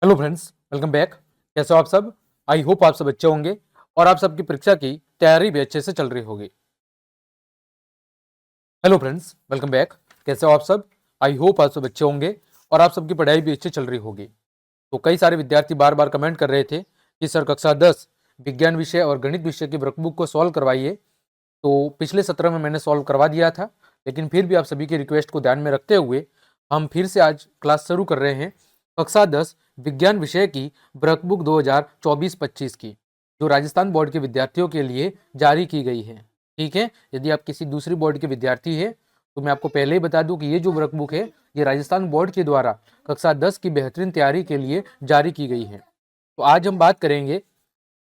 Hello friends, welcome back. कैसे हो आप सब? आई होप आप सब अच्छे होंगे और आप सबकी परीक्षा की तैयारी भी अच्छे से चल रही होगी। Hello friends, welcome back. कैसे हो आप सब? आई होप आप सब अच्छे होंगे और आप सबकी पढ़ाई भी अच्छी चल रही होगी। तो कई सारे विद्यार्थी बार बार कमेंट कर रहे थे कि सर कक्षा 10 विज्ञान विषय और गणित विषय की वर्कबुक को सॉल्व करवाइए। तो पिछले सत्र में मैंने सॉल्व करवा दिया था, लेकिन फिर भी आप सभी की रिक्वेस्ट को ध्यान में रखते हुए हम फिर से आज क्लास शुरू कर रहे हैं कक्षा 10 विज्ञान विषय की वर्कबुक 2024-25 की, जो राजस्थान बोर्ड के विद्यार्थियों के लिए जारी की गई है। ठीक है, यदि आप किसी दूसरी बोर्ड के विद्यार्थी हैं तो मैं आपको पहले ही बता दूं कि ये जो वर्कबुक है ये राजस्थान बोर्ड के द्वारा कक्षा 10 की बेहतरीन तैयारी के लिए जारी की गई है। तो आज हम बात करेंगे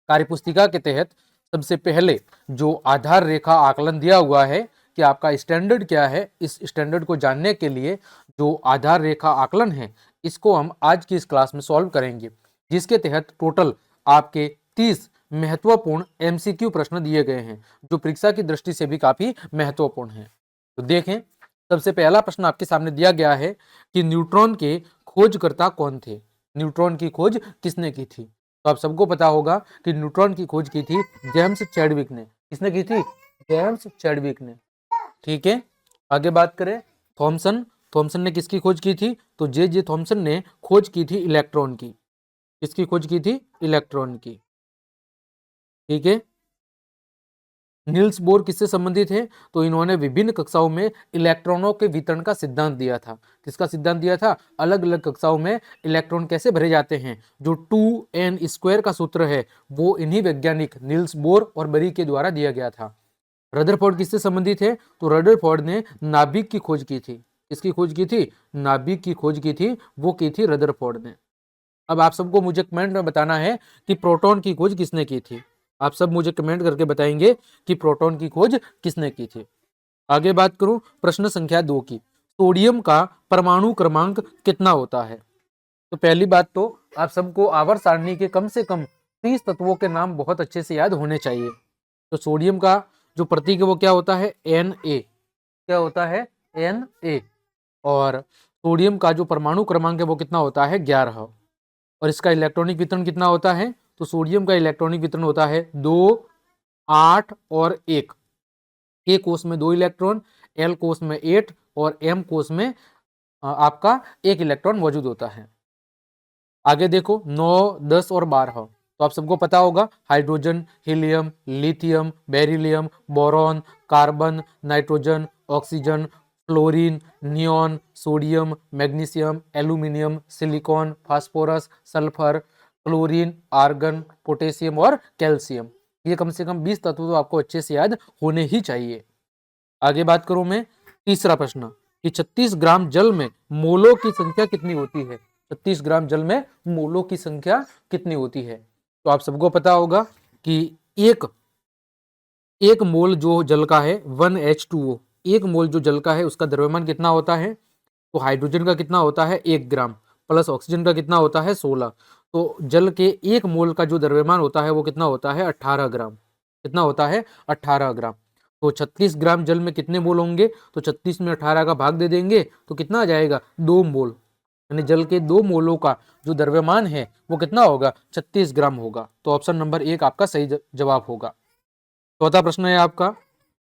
कार्यपुस्तिका के तहत सबसे पहले जो आधार रेखा आकलन दिया हुआ है कि आपका स्टैंडर्ड क्या है। इस स्टैंडर्ड को जानने के लिए जो आधार रेखा आकलन है इसको हम आज की इस क्लास में सॉल्व करेंगे, जिसके तहत टोटल आपके 30 महत्वपूर्ण एमसीक्यू प्रश्न दिए गए हैं, जो परीक्षा की दृष्टि से भी काफी महत्वपूर्ण है। तो देखें, सबसे पहला प्रश्न आपके सामने दिया गया है कि न्यूट्रॉन के खोजकर्ता कौन थे। न्यूट्रॉन की खोज किसने की थी? तो आप सबको पता होगा कि न्यूट्रॉन की खोज की थी जेम्स चैडविक ने। किसने की थी? जेम्स चैडविक ने। ठीक है, आगे बात करें, थॉमसन। थॉमसन ने किसकी खोज की थी? तो जे थॉमसन ने खोज की थी इलेक्ट्रॉन की। किसकी खोज की थी? इलेक्ट्रॉन की। ठीक है, नील्स बोर किससे संबंधित है? तो इन्होंने विभिन्न कक्षाओं में इलेक्ट्रॉनों के वितरण का सिद्धांत दिया था। किसका सिद्धांत दिया था? अलग अलग कक्षाओं में इलेक्ट्रॉन कैसे भरे जाते हैं। जो 2n² का सूत्र है वो इन्हीं वैज्ञानिक नील्स बोर और बरी के द्वारा दिया गया था। रदरफोर्ड किससे संबंधित है? तो रदरफोर्ड ने नाभिक की खोज की थी। किसकी खोज की थी? नाभिक की खोज की थी, वो की थी रदरफोर्ड ने। अब आप सबको मुझे कमेंट में बताना है कि प्रोटॉन की खोज किसने की थी। आप सब मुझे कमेंट करके बताएंगे कि प्रोटॉन की खोज किसने की थी। आगे बात करूं प्रश्न संख्या 2 की। सोडियम का परमाणु क्रमांक कितना होता है? तो पहली बात तो आप सबको आवर्त सारणी के कम से कम 30 तत्वों के नाम बहुत अच्छे से याद होने चाहिए। तो सोडियम का जो प्रतीक है वो क्या होता है? Na। क्या होता है? Na। और सोडियम का जो परमाणु क्रमांक है वो कितना होता है? 11। और इसका इलेक्ट्रॉनिक वितरण कितना होता है? तो सोडियम का इलेक्ट्रॉनिक वितरण होता है 2, 8 और 1। ए कोष में 2 इलेक्ट्रॉन, एल कोष में 8 और एम कोष में आपका 1 इलेक्ट्रॉन मौजूद होता है। आगे देखो 9, 10 और 12। तो आप सबको पता होगा hydrogen, helium, lithium, beryllium, boron, carbon, nitrogen, oxygen, fluorine, neon, sodium, magnesium, aluminium, silicon, phosphorus, sulphur, chlorine, argon, potassium और कैल्शियम। ये कम से कम 20 तत्व तो आपको अच्छे से याद होने ही चाहिए। आगे बात करूं मैं, तीसरा प्रश्न कि 36 ग्राम जल में मोलों की संख्या कितनी होती है? 36 ग्राम जल में मोलों की संख्या कितनी होती है? तो आप सबको पता होगा कि एक मोल जो जल का है 1H2O, एक मोल जो जल का है उसका द्रव्यमान कितना होता है? तो हाइड्रोजन का कितना होता है? 1 ग्राम प्लस ऑक्सीजन का कितना होता है? 16। तो जल के एक मोल का जो द्रव्यमान होता है वो कितना होता है? 18 ग्राम। कितना होता है? 18 ग्राम। तो 36 ग्राम जल में कितने मोल होंगे? तो 36 में 18 का भाग दे देंगे तो कितना आ जाएगा? 2 मोल। यानी जल के 2 मोलों का जो द्रव्यमान है वो कितना होगा? 36 ग्राम होगा। तो ऑप्शन नंबर 1 आपका सही जवाब होगा। चौथा प्रश्न है आपका,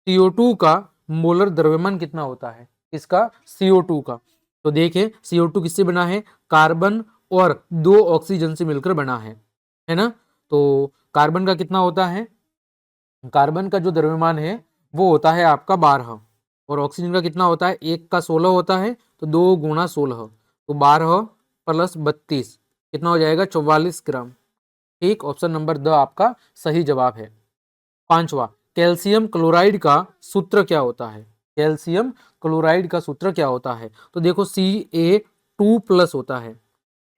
CO2 का मोलर द्रव्यमान कितना होता है? इसका CO2 का। तो देखिए CO2 किससे बना है? कार्बन और 2 ऑक्सीजन से मिलकर बना है ना। तो कार्बन का कितना होता है? कार्बन का जो द्रव्यमान है वो होता है आपका 12। और ऑक्सीजन का कितना होता है? 1 का 16 होता है, तो 2 गुणा 16, तो 12 प्लस 32 कितना हो जाएगा? 44 ग्राम। ठीक, ऑप्शन नंबर द आपका सही जवाब है। पांचवा, कैल्शियम क्लोराइड का सूत्र क्या होता है? कैल्शियम क्लोराइड का सूत्र क्या होता है? तो देखो Ca2+ होता है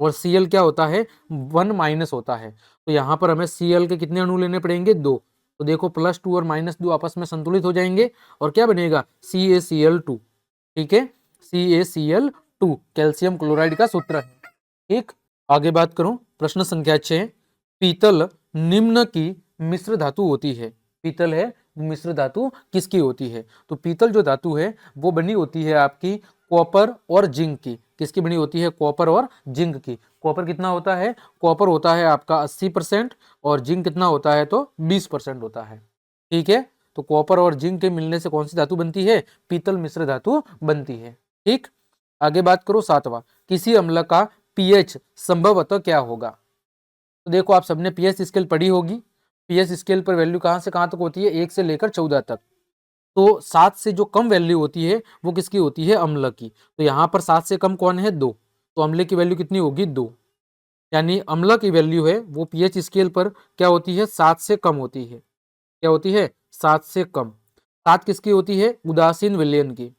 और Cl क्या होता है? 1- होता है। तो यहाँ पर हमें Cl के कितने अणु लेने पड़ेंगे? 2। तो देखो +2 और -2 आपस में संतुलित हो जाएंगे और क्या बनेगा? CaCl2। ठीक है, CaCl2 कैल्शियम क्लोराइड का सूत्र है। ठीक, आगे बात करूं प्रश्न संख्या 6। पीतल निम्न की मिश्र धातु होती है। पीतल है मिश्र धातु किसकी होती है? तो पीतल जो धातु है वो बनी होती है आपकी कॉपर और जिंक की। किसकी बनी होती है? कॉपर और जिंक की। कॉपर कितना होता है? कॉपर होता है आपका 80% और जिंक कितना होता है? तो 20% होता है। ठीक है, तो कॉपर और जिंक के मिलने से कौन सी धातु बनती है? पीतल मिश्र धातु बनती है। ठीक, आगे बात करो 7वां, किसी अम्ल का पीएच संभवतः क्या होगा? तो देखो आप सबने पीएच स्केल पढ़ी होगी। पीएच स्केल पर वैल्यू कहां से कहां तक होती है? 1 से लेकर 14 तक। तो 7 से जो कम वैल्यू होती है वो किसकी होती है? अम्ल की। तो यहां पर 7 से कम कौन है? 2। तो अम्ल की वैल्यू कितनी होगी? 2। यानी अम्ल की वैल्यू है वो पीएच स्केल पर क्या होती है? 7 से कम होती है। क्या होती है? 7 से कम। 7 किसकी होती है? उदासीन विलयन की।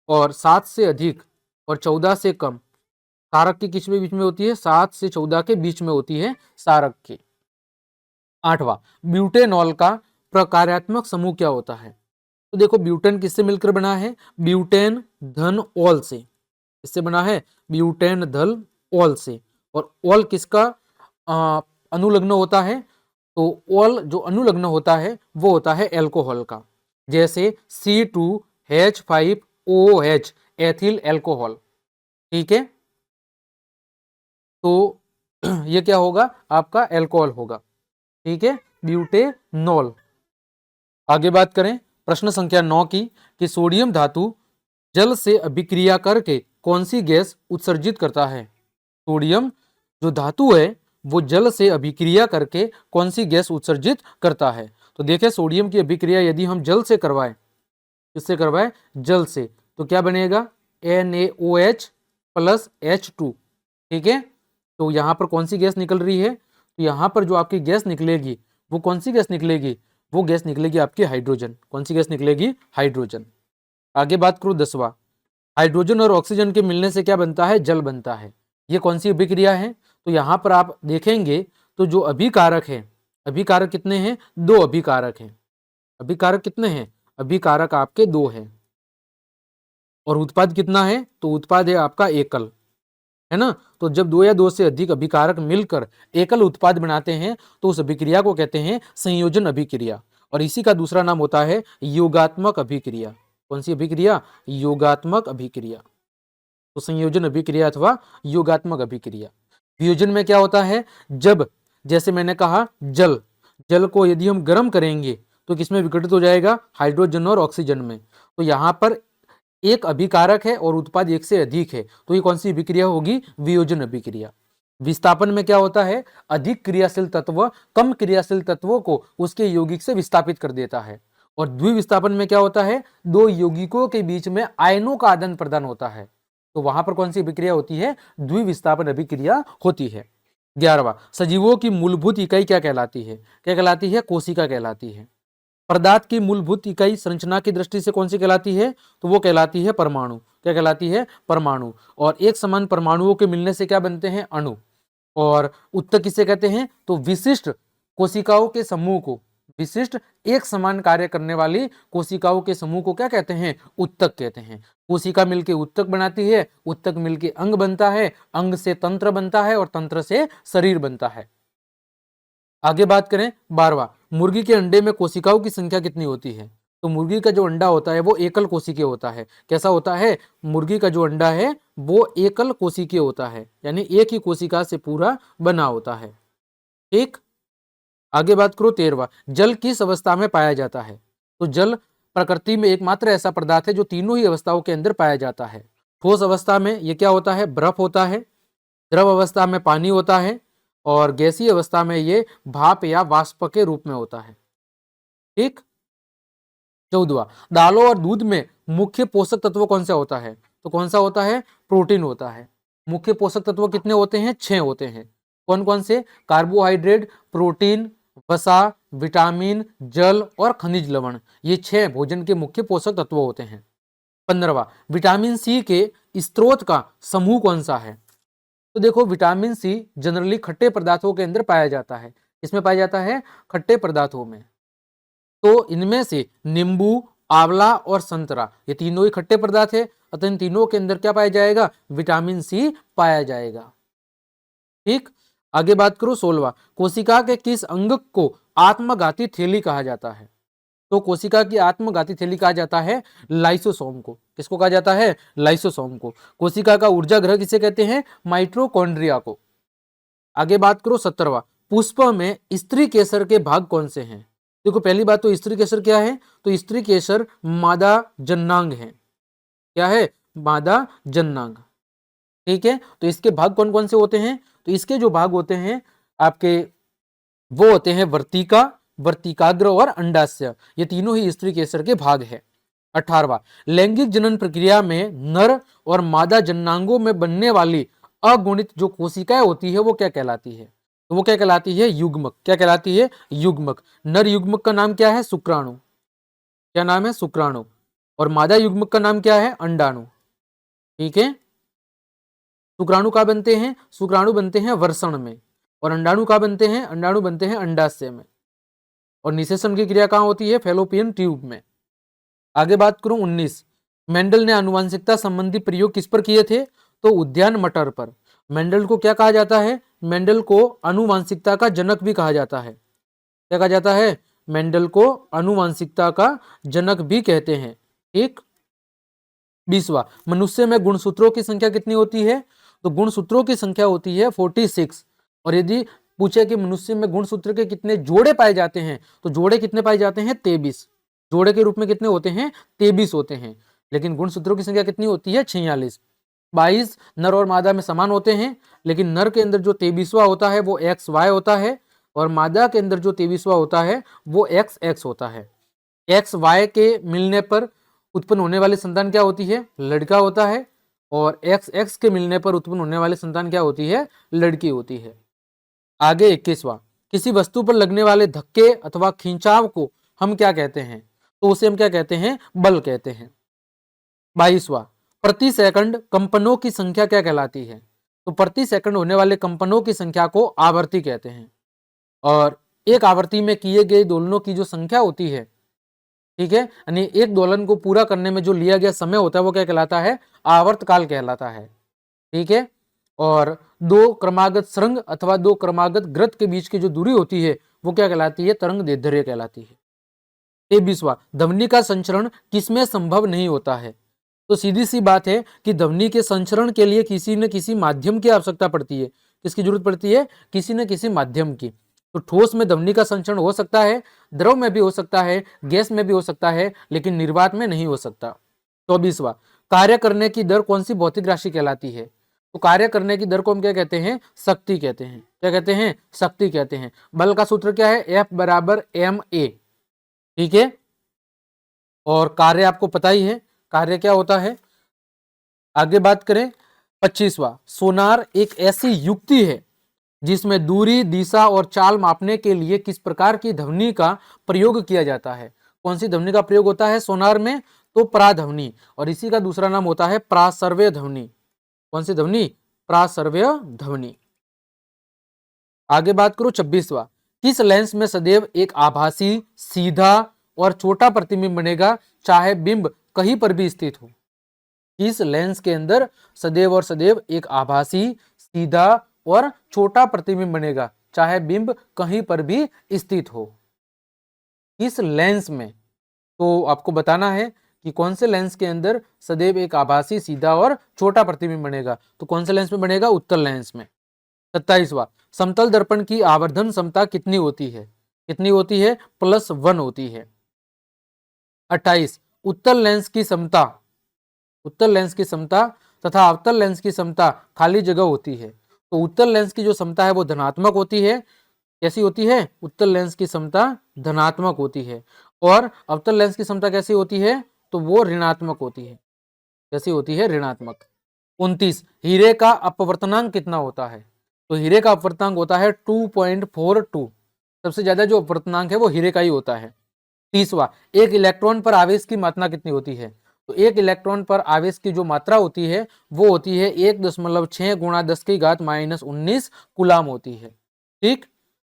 और 7 से अधिक और 14 से कम कारक की किसमें बीच में होती है? 7 से 14 के बीच में होती है सारक की। 8वां, ब्यूटेनॉल का प्रकार्यात्मक समूह क्या होता है? तो देखो ब्यूटेन किससे मिलकर बना है? ब्यूटेन धन ऑल से। किससे बना है? ब्यूटेन धन ऑल से। और ऑल किसका अनुलग्न होता है? तो ऑल जो अनुलग्न होता है वो होता है एल्कोहल का। जैसे C2H5OH एथिल एल्कोहल। ठीक है, तो ये क्या होगा? आपका एल्कोहल होगा। ठीक है, ब्यूटेनॉल। आगे बात करें प्रश्न संख्या 9 की, कि सोडियम धातु जल से अभिक्रिया करके कौन सी गैस उत्सर्जित करता है? सोडियम जो धातु है वो जल से अभिक्रिया करके कौन सी गैस उत्सर्जित करता है? तो देखिए सोडियम की अभिक्रिया यदि हम जल से करवाएं, किससे करवाएं? जल से, तो क्या बनेगा? NaOH plus H2। ठीक है, तो यहां पर कौन सी गैस निकल रही है? तो यहां पर जो आपकी गैस निकलेगी वो कौन सी गैस निकलेगी? वो गैस निकलेगी आपकी हाइड्रोजन। कौन सी गैस निकलेगी? हाइड्रोजन। आगे बात करूं 10वां, हाइड्रोजन और ऑक्सीजन के मिलने से क्या बनता है? जल बनता है। ये कौन सी अभिक्रिया है? तो यहां पर आप देखेंगे तो जो अभिकारक है, अभिकारक कितने हैं? 2 अभिकारक हैं। अभिकारक कितने हैं? अभिकारक आपके 2 हैं। और उत्पाद कितना है? तो उत्पाद है आपका एकल, है ना। तो जब 2 या 2 से अधिक अभिकारक मिलकर एकल उत्पाद बनाते हैं तो उस अभिक्रिया को कहते हैं संयोजन अभिक्रिया। और इसी का दूसरा नाम होता है योगात्मक अभिक्रिया। कौन सी अभिक्रिया? योगात्मक अभिक्रिया। तो संयोजन अभिक्रिया अथवा योगात्मक अभिक्रिया। वियोजन में क्या होता है? जब जैसे मैंने कहा जल, जल को यदि हम गर्म करेंगे तो किसमें विघटित हो जाएगा? हाइड्रोजन और ऑक्सीजन में। तो यहां पर एक अभिकारक है और उत्पाद एक से अधिक है, तो ये कौन सी अभिक्रिया होगी? वियोजन अभिक्रिया। विस्थापन में क्या होता है? अधिक क्रियाशील तत्व कम क्रियाशील तत्वों को उसके यौगिक से विस्थापित कर देता है। और द्विविस्थापन में क्या होता है? 2 यौगिकों के बीच में आयनों का आदान प्रदान होता है, तो वहां पर कौन सी अभिक्रिया होती है? द्विविस्थापन अभिक्रिया होती है। 11वां, सजीवों की मूलभूत इकाई क्या कहलाती है? क्या कहलाती है? कोशिका कहलाती है। पदार्थ की मूलभूत इकाई संरचना की दृष्टि से कौन सी कहलाती है? तो वो कहलाती है परमाणु। क्या कहलाती है? परमाणु। और एक समान परमाणुओं के मिलने से क्या बनते हैं? अणु। और उत्तक किसे कहते हैं? तो विशिष्ट कोशिकाओं के समूह को, विशिष्ट एक समान कार्य करने वाली कोशिकाओं के समूह को क्या कहते हैं? उत्तक कहते हैं। कोशिका मिलके उत्तक बनाती है, उत्तक मिलके अंग बनता है, अंग से तंत्र बनता है और तंत्र से शरीर बनता है। आगे बात करें 12वां, मुर्गी के अंडे में कोशिकाओं की संख्या कितनी होती है? तो मुर्गी का जो अंडा होता है वो एकल कोशिकीय होता है। कैसा होता है? मुर्गी का जो अंडा है वो एकल कोशिकीय होता है, यानी एक ही कोशिका से पूरा बना होता है। ठीक, आगे बात करो 13वां, जल किस अवस्था में पाया जाता है? तो जल प्रकृति में एकमात्र ऐसा पदार्थ है जो तीनों ही अवस्थाओं के अंदर पाया जाता है। ठोस अवस्था में ये क्या होता है? बर्फ होता है। द्रव अवस्था में पानी होता है और गैसीय अवस्था में ये भाप या वाष्प के रूप में होता है। ठीक, 14वां, दालों और दूध में मुख्य पोषक तत्व कौन सा होता है? तो कौन सा होता है? प्रोटीन होता है। मुख्य पोषक तत्व कितने होते हैं? 6 होते हैं। कौन कौन से? कार्बोहाइड्रेट, प्रोटीन, वसा, विटामिन, जल और खनिज लवण, ये 6 भोजन के मुख्य पोषक तत्व होते हैं। 15वां, विटामिन सी के स्रोत का समूह कौन सा है? तो देखो विटामिन सी जनरली खट्टे पदार्थों के अंदर पाया जाता है। इसमें पाया जाता है? खट्टे पदार्थों में। तो इनमें से नींबू, आंवला और संतरा ये तीनों ही खट्टे पदार्थ है, अतः इन तीनों के अंदर क्या पाया जाएगा? विटामिन सी पाया जाएगा। ठीक, आगे बात करो 16वां, कोशिका के किस अंग को आत्मघाती थैली कहा जाता है? तो कोशिका की आत्मघाती थैली कहा जाता है लाइसोसोम को। किसको कहा जाता है? लाइसोसोम को। कोशिका का ऊर्जा ग्रह किसे कहते हैं? माइटोकॉन्ड्रिया को। आगे बात करो 17वां, पुष्प में स्त्री केसर के भाग कौन से हैं? देखो पहली बात तो स्त्री केसर क्या है? तो स्त्री केसर मादा जन्नांग है। क्या है? मादा जन्नांग। ठीक है, तो इसके भाग कौन कौन से होते हैं? तो इसके जो भाग होते हैं आपके वो होते हैं वर्तिका, वर्तिकाग्र और अंडाशय। ये तीनों ही स्त्री केसर के भाग है। 18वां, लैंगिक जनन प्रक्रिया में नर और मादा जन्नांगों में बनने वाली अगुणित जो कोशिकाएं होती है वो क्या कहलाती है? तो वो क्या कहलाती है? युग्मक। क्या कहलाती है? युग्मक। नर युग्मक का नाम क्या है? शुक्राणु। क्या नाम है? शुक्राणु। और मादा युग्मक का नाम क्या है? अंडाणु। ठीक है, शुक्राणु कहाँ बनते हैं? शुक्राणु बनते हैं वर्षण में। और अंडाणु कहाँ बनते हैं? अंडाणु बनते हैं अंडाशय में। और निषेचन की क्रिया कहाँ होती है? फैलोपियन ट्यूब में। आगे बात करूं 19, मेंडल ने आनुवांशिकता संबंधी प्रयोग किस पर किए थे? तो उद्यान मटर पर। मेंडल को क्या कहा जाता है? मेंडल को आनुवांशिकता का जनक भी कहा जाता है। क्या कहा जाता है? मेंडल को आनुवांशिकता का जनक भी कहते हैं। ठीक। 20वां, मनुष्य में गुणसूत्रों की संख्या कितनी होती है? तो गुणसूत्रों की संख्या होती है 46। और यदि पूछे कि मनुष्य में गुणसूत्र के कितने जोड़े पाए जाते हैं, तो जोड़े कितने पाए जाते हैं? 23। जोड़े के रूप में कितने होते हैं? 23 होते हैं। लेकिन गुणसूत्रों की संख्या कितनी होती है? 46। 22 नर और मादा में समान होते हैं, लेकिन नर के अंदर जो 23वां होता है वो XY होता है, और मादा के अंदर जो 23वां होता है वो XX होता है। XY के मिलने पर उत्पन्न होने वाली संतान क्या होती है? लड़का होता है। और XX के मिलने पर उत्पन्न होने वाली संतान क्या होती है? लड़की होती है। आगे 21वां, किसी वस्तु पर लगने वाले धक्के अथवा खिंचाव को हम क्या कहते हैं? तो उसे हम क्या कहते हैं? बल कहते हैं। 22वां, प्रति सेकंड कंपनों की संख्या क्या कहलाती है? तो प्रति सेकंड होने वाले कंपनों की संख्या को आवृत्ति कहते हैं। और एक आवृत्ति में किए गए दोलनों की जो संख्या होती है, ठीक है, यानी एक दोलन को पूरा करने में जो लिया गया समय होता है वो क्या कहलाता है? आवर्तकाल कहलाता है। ठीक है, और दो क्रमागत श्रृंग अथवा दो क्रमागत ग्रत के बीच की जो दूरी होती है वो क्या कहलाती है? तरंग दैर्ध्य कहलाती है। 23वां, ध्वनि का संचरण किसमें संभव नहीं होता है? तो सीधी सी बात है कि ध्वनि के संचरण के लिए किसी न किसी माध्यम की आवश्यकता पड़ती है। किसकी जरूरत पड़ती है? किसी न किसी माध्यम की। तो ठोस में ध्वनि का संचरण हो सकता है, द्रव में भी हो सकता है, गैस में भी हो सकता है, लेकिन निर्वात में नहीं हो सकता। 24वां, कार्य करने की दर कौन सी भौतिक राशि कहलाती है? तो कार्य करने की दर को हम क्या कहते हैं? शक्ति कहते हैं। क्या कहते हैं? शक्ति कहते हैं। बल का सूत्र क्या है? F बराबर ma। ठीक है, और कार्य आपको पता ही है, कार्य क्या होता है। आगे बात करें 25वां, सोनार एक ऐसी युक्ति है जिसमें दूरी, दिशा और चाल मापने के लिए किस प्रकार की ध्वनि का प्रयोग किया जाता है? कौन सी ध्वनि का प्रयोग होता है सोनार में? तो प्राध्वनि। और इसी का दूसरा नाम होता है प्रासर्व्य ध्वनि। कौन सी ध्वनि? प्रासर्व्य ध्वनि। आगे बात करो 26वां, किस लेंस में सदैव एक आभासी, सीधा और छोटा प्रतिबिंब बनेगा चाहे बिंब कहीं पर भी स्थित हो? इस लेंस के अंदर सदैव और सदैव एक आभासी, सीधा और छोटा प्रतिबिंब बनेगा चाहे बिंब कहीं पर भी स्थित हो। इस लेंस में तो आपको बताना है कि कौन से लेंस के अंदर सदैव एक आभासी, सीधा और छोटा प्रतिबिंब बनेगा। तो कौन से लेंस में बनेगा? उत्तल लेंस में। 27वां, समतल दर्पण की आवर्धन क्षमता कितनी होती है? कितनी होती है? +1 होती है। 28, उत्तल लेंस की क्षमता, उत्तल लेंस की क्षमता तथा अवतल लेंस की क्षमता खाली जगह होती है। तो उत्तल लेंस की जो क्षमता है वो धनात्मक होती है। कैसी होती है? उत्तल लेंस की क्षमता धनात्मक होती है। और अवतल लेंस की क्षमता कैसी होती है? तो वो ऋणात्मक होती है। कैसी होती है? ऋणात्मक। 29, हीरे का अपवर्तनांक कितना होता है? तो हीरे का अपवर्तनांक होता है 2.42। सबसे ज्यादा जो अपवर्तनांक है वो हीरे का ही होता है। 30वां, एक इलेक्ट्रॉन पर आवेश की मात्रा कितनी होती है? तो एक इलेक्ट्रॉन पर आवेश की जो मात्रा होती है वो होती है 1.6 गुणा 10⁻⁻19 कूलाम होती है। ठीक,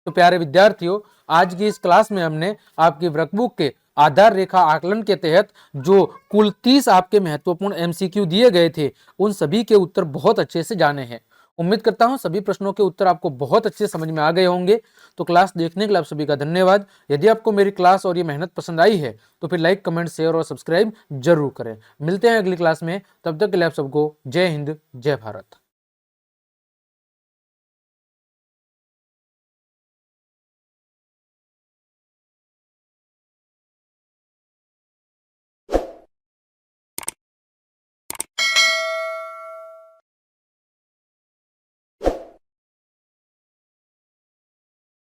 तो प्यारे विद्यार्थियों, आज की इस क्लास में हमने आपकी वर्कबुक के आधार रेखा आकलन के तहत जो कुल 30 आपके महत्वपूर्ण MCQ दिए गए थे उन सभी के उत्तर बहुत अच्छे से जाने हैं। उम्मीद करता हूं सभी प्रश्नों के उत्तर आपको बहुत अच्छे से समझ में आ गए होंगे। तो क्लास देखने के लिए आप सभी का धन्यवाद। यदि आपको मेरी क्लास और ये मेहनत पसंद आई है तो फिर लाइक, कमेंट, शेयर और सब्सक्राइब जरूर करें। मिलते हैं अगली क्लास में, तब तक के लिए आप सबको जय हिंद, जय भारत।